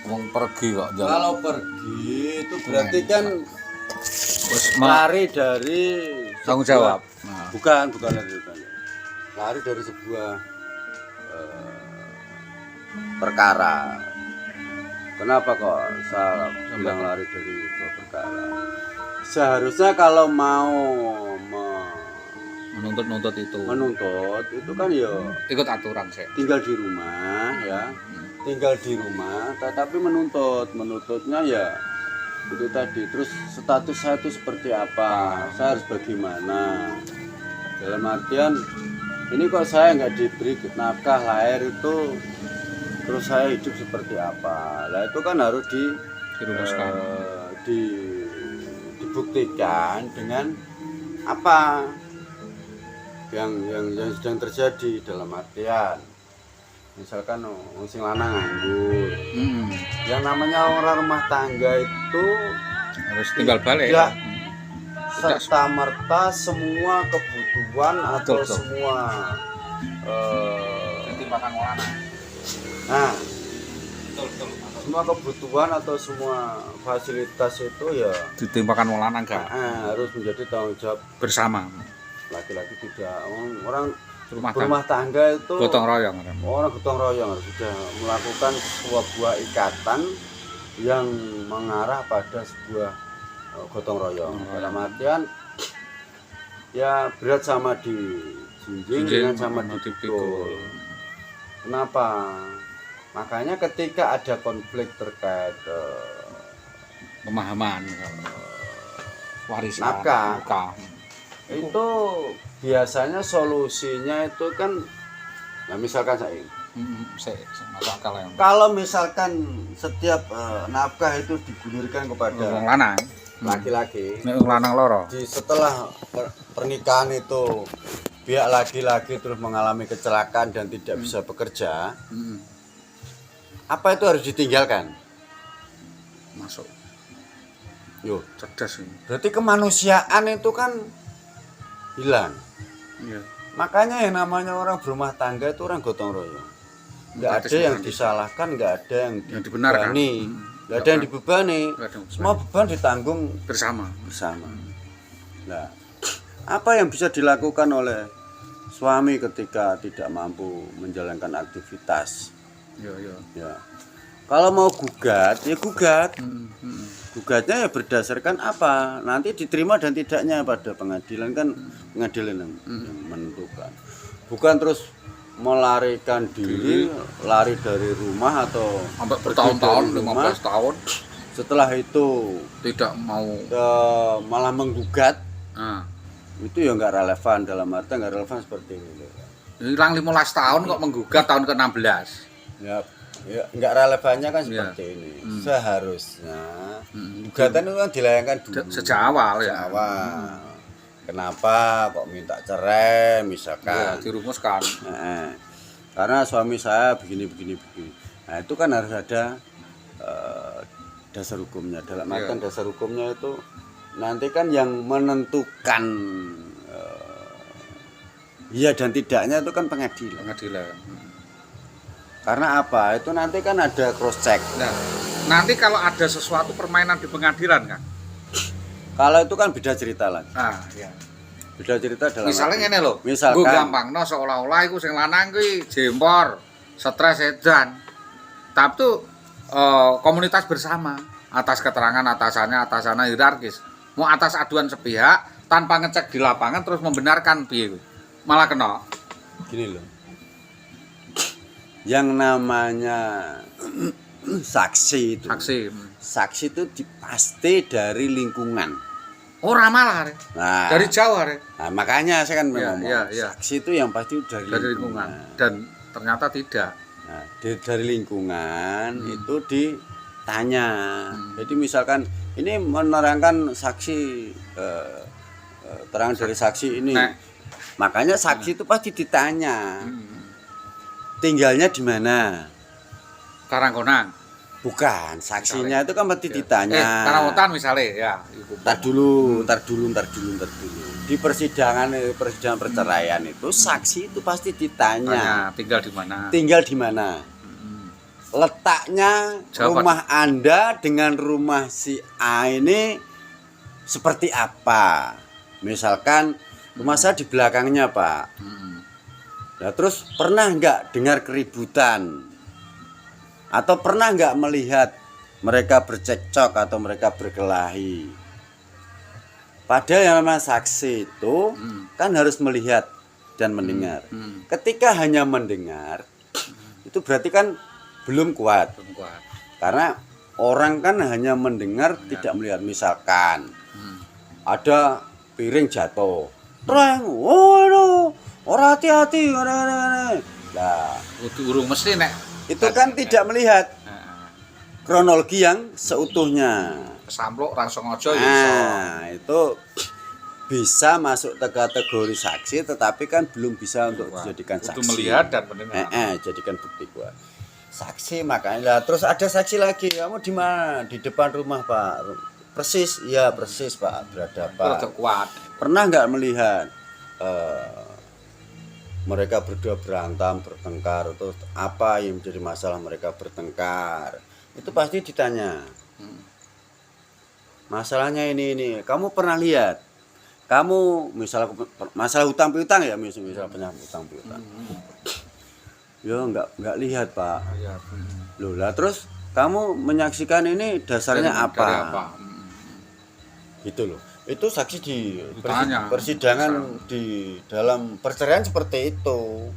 Wong pergi kok jalan. Kalau pergi itu berarti kan Wis lari dari tanggung jawab. Nah. Bukan lari dari sebuah perkara. Kenapa kok saya bilang lari dari sebuah perkara? Seharusnya kalau mau Menuntut itu kan ya ikut aturan sih. tinggal di rumah ya. Tinggal di rumah tetapi menuntutnya ya itu tadi. Terus status saya itu seperti apa, saya harus bagaimana, dalam artian ini kok saya nggak diberi nafkah lahir itu, terus saya hidup seperti apa. Lah itu kan harus Dirumuskan. Dibuktikan dengan apa yang sedang terjadi, dalam artian misalkan sing lanang nganggur. Yang namanya orang rumah tangga itu Harus tinggal balik. Tidak serta merta semua kebutuhan atau Betul. semua Timbangan wong lanang. nah Betul. semua kebutuhan atau semua fasilitas itu ya Ditimpakan wong lanang gak harus menjadi tanggung jawab bersama. laki-laki. Tidak, orang Rumah berumah tangga itu gotong royong. orang gotong royong harus sudah melakukan sebuah ikatan yang mengarah pada sebuah gotong royong. Dalam artian ya berat sama dijunjing, dengan sama dipikul. Kenapa? Makanya ketika ada konflik terkait Pemahaman warisan nafkah, itu biasanya solusinya itu kan, nah misalkan saya masuk akal ya. kalau misalkan setiap nafkah itu digulirkan kepada Wong lanang, laki-laki, nek wong lanang loro. setelah pernikahan itu pihak laki-laki terus mengalami kecelakaan dan tidak bisa bekerja, apa itu harus ditinggalkan? Masuk. Yo, Cerdas ini. berarti kemanusiaan itu kan hilang. Iya. Makanya yang namanya orang berumah tangga itu orang gotong royong. Nggak ada yang disalahkan, nggak ada yang dibenarkan. dibebani, nggak ada yang dibebani. Semua beban ditanggung Bersama. Nah, apa yang bisa dilakukan oleh suami ketika tidak mampu menjalankan aktivitas? Ya. Kalau mau gugat, ya gugat. Gugatnya ya berdasarkan apa? Nanti diterima dan tidaknya pada pengadilan kan, pengadilan yang menentukan. Bukan terus melarikan diri, lari dari rumah atau Sampai bertahun-tahun, 15 tahun setelah itu tidak mau malah menggugat. nah, Itu ya nggak relevan, dalam arti nggak relevan seperti itu. hilang 15 tahun kok menggugat tahun ke-16. Ya nggak relevannya kan seperti ini. Seharusnya gugatan itu kan dilayangkan dulu Sejak awal ya. Kenapa kok minta cerai misalkan? Ya, dirumuskan. Karena suami saya begini. Nah itu kan harus ada dasar hukumnya. Dalam artian dasar hukumnya itu nanti kan yang menentukan iya dan tidaknya itu kan pengadilan. Karena apa? Itu nanti kan ada cross check. Nah, nanti kalau ada sesuatu permainan di pengadilan kan? Kalau itu kan beda cerita lagi. Nah, ya. Beda cerita dalam Misalnya ngene lho. Misalkan Gue gampangno seolah-olah iku sing lanang kuwi jempor, stres edan. Tapi tuh komunitas bersama atas keterangan atasannya hierarkis. Mau atas aduan sepihak tanpa ngecek di lapangan terus membenarkan piye kuwi. Malah kena. Gini loh. Yang namanya saksi itu pasti dari lingkungan. Ora malah re. Nah, Dari Jawa re. Nah, makanya saya kan ngomong Iya. saksi itu yang pasti dari lingkungan. Dan ternyata tidak. Nah, dari lingkungan itu ditanya. Jadi misalkan ini menerangkan saksi terang dari saksi ini. Makanya saksi itu pasti ditanya. Tinggalnya di mana? Karangkonan. Bukan, saksinya itu kan pasti ditanya. Karawotan misalnya ya. Ntar dulu. Di persidangan perceraian itu saksi itu pasti ditanya. Tinggal di mana? letaknya Jawaban. rumah Anda dengan rumah si A ini seperti apa. Misalkan rumah saya di belakangnya, Pak. Nah, terus pernah nggak dengar keributan? Atau pernah nggak melihat mereka bercekcok atau mereka berkelahi? Padahal yang namanya saksi itu kan harus melihat dan mendengar. Ketika hanya mendengar, itu berarti kan belum kuat. Karena orang kan hanya mendengar, tidak melihat. Misalkan ada piring jatuh, tereng, waduh, orang hati-hati, nah, Urung mesti nek itu kan tidak melihat kronologi yang seutuhnya. kesamplok langsung aja ya iso. Nah, itu bisa masuk ke kategori saksi, tetapi kan belum bisa untuk dijadikan Itu saksi. melihat dan mendengar. Jadikan bukti kuat. Saksi makanya. Lah, terus ada saksi lagi. Kamu di mana? Di depan rumah, Pak. Persis, iya persis, Pak. Berhadapan. Rada kuat. Pernah nggak melihat mereka berdua berantem, bertengkar, atau apa yang menjadi masalah mereka bertengkar? Itu pasti ditanya. Masalahnya ini. Kamu pernah lihat? Kamu misalnya masalah hutang piutang ya, misal punya hutang piutang. Ya nggak lihat, Pak. Iya. Loh lah, terus kamu menyaksikan ini dasarnya Dari apa? apa? Gitu loh. Itu saksi di Ditanya. persidangan di dalam perceraian seperti itu.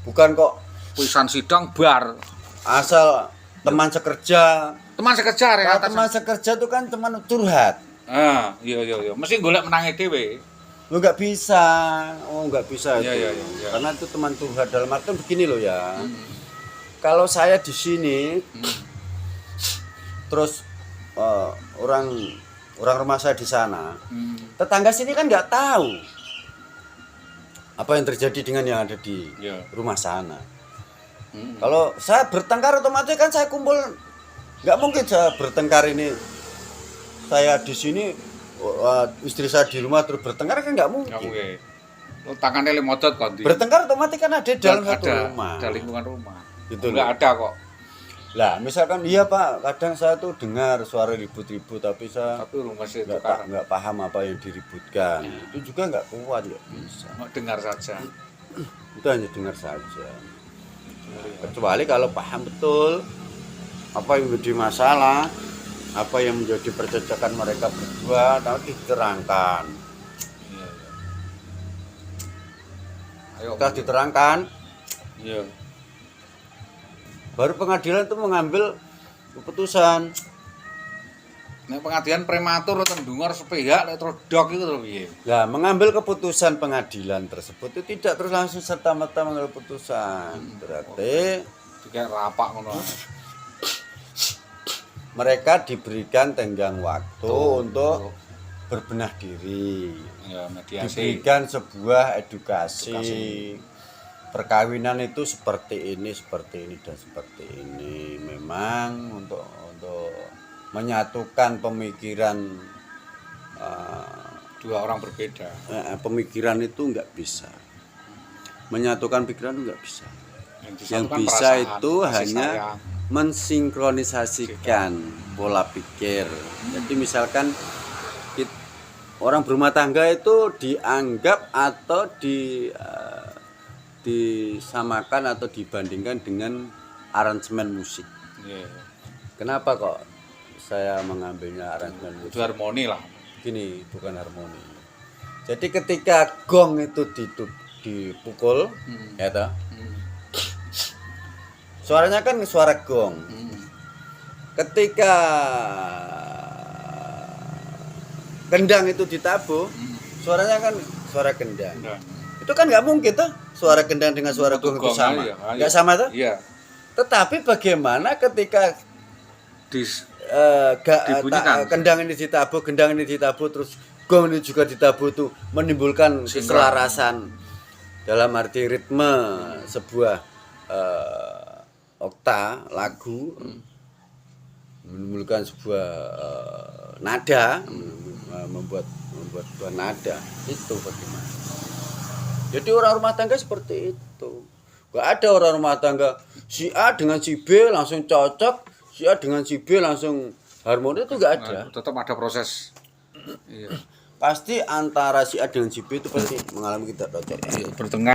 Bukan kok Puisan sidang bar. asal teman sekerja. Teman sekerja rek Kalau atas. teman sekerja itu kan teman curhat. Iya. Mesti golek menangi dhewe. Lo nggak bisa. Oh, nggak bisa itu. Iya. Karena itu teman curhat dalam artian begini loh ya. Kalau saya di sini terus orang rumah saya di sana, tetangga sini kan nggak tahu apa yang terjadi dengan yang ada di Iya. rumah sana. Kalau saya bertengkar otomatis kan saya kumpul, nggak mungkin saya bertengkar ini saya di sini istri saya di rumah terus bertengkar kan nggak mungkin. Enggak mungkin. Lu tangannya le modot kok. Bertengkar otomatis kan ada dalam satu rumah. Ada lingkungan rumah. Gitu Enggak loh. ada kok. Lah misalkan iya Pak, kadang saya tuh dengar suara ribut-ribut tapi saya Tapi rumah sih itu nggak paham apa yang diributkan. Itu juga nggak kuat ya bisa. mau dengar saja. Itu hanya dengar saja. Kecuali kalau paham betul apa yang menjadi masalah, apa yang menjadi percekcokan mereka berdua, tapi diterangkan. Iya. Ayo. Setelah diterangkan, Iya. baru pengadilan itu mengambil keputusan. Nek pengadilan prematur atau dengar sepihak nek terus dok itu lho piye? Nah, mengambil keputusan pengadilan tersebut itu tidak terus langsung serta-merta mengambil keputusan. Berarti Kayak rapak ngono. mereka diberikan tenggang waktu untuk berbenah diri. Ya, mediasi. Diberikan sebuah edukasi. Perkawinan itu seperti ini dan seperti ini. Memang untuk menyatukan pemikiran Dua orang berbeda. pemikiran itu nggak bisa. Menyatukan pikiran itu nggak bisa. Yang disatukan bisa perasaan, itu kasih hanya sayang. mensinkronisasikan pola pikir. Jadi misalkan orang berumah tangga itu dianggap atau disamakan atau dibandingkan dengan aransemen musik. Iya. Kenapa kok saya mengambilnya aransemen Itu musik? harmoni lah. Gini, bukan harmoni. Jadi ketika gong itu dipukul, ya toh, suaranya kan suara gong. Ketika kendang itu ditabuh, suaranya kan suara kendang. Nah, Itu kan nggak mungkin tuh suara kendang dengan suara gong itu gong, sama. iya. Nggak sama tuh? Iya. Tetapi bagaimana ketika Dibunyikan. kendang ini ditabuh, terus gong ini juga ditabuh tuh menimbulkan keselarasan dalam arti ritme sebuah okta lagu, menimbulkan sebuah nada, membuat sebuah nada. Itu bagaimana? Jadi orang rumah tangga seperti itu. Gak ada orang rumah tangga si A dengan si B langsung cocok, si A dengan si B langsung harmoni, itu gak ada. Tetap ada proses. Iya. Pasti antara si A dengan si B itu pasti mengalami tidak cocok. Bertengkar.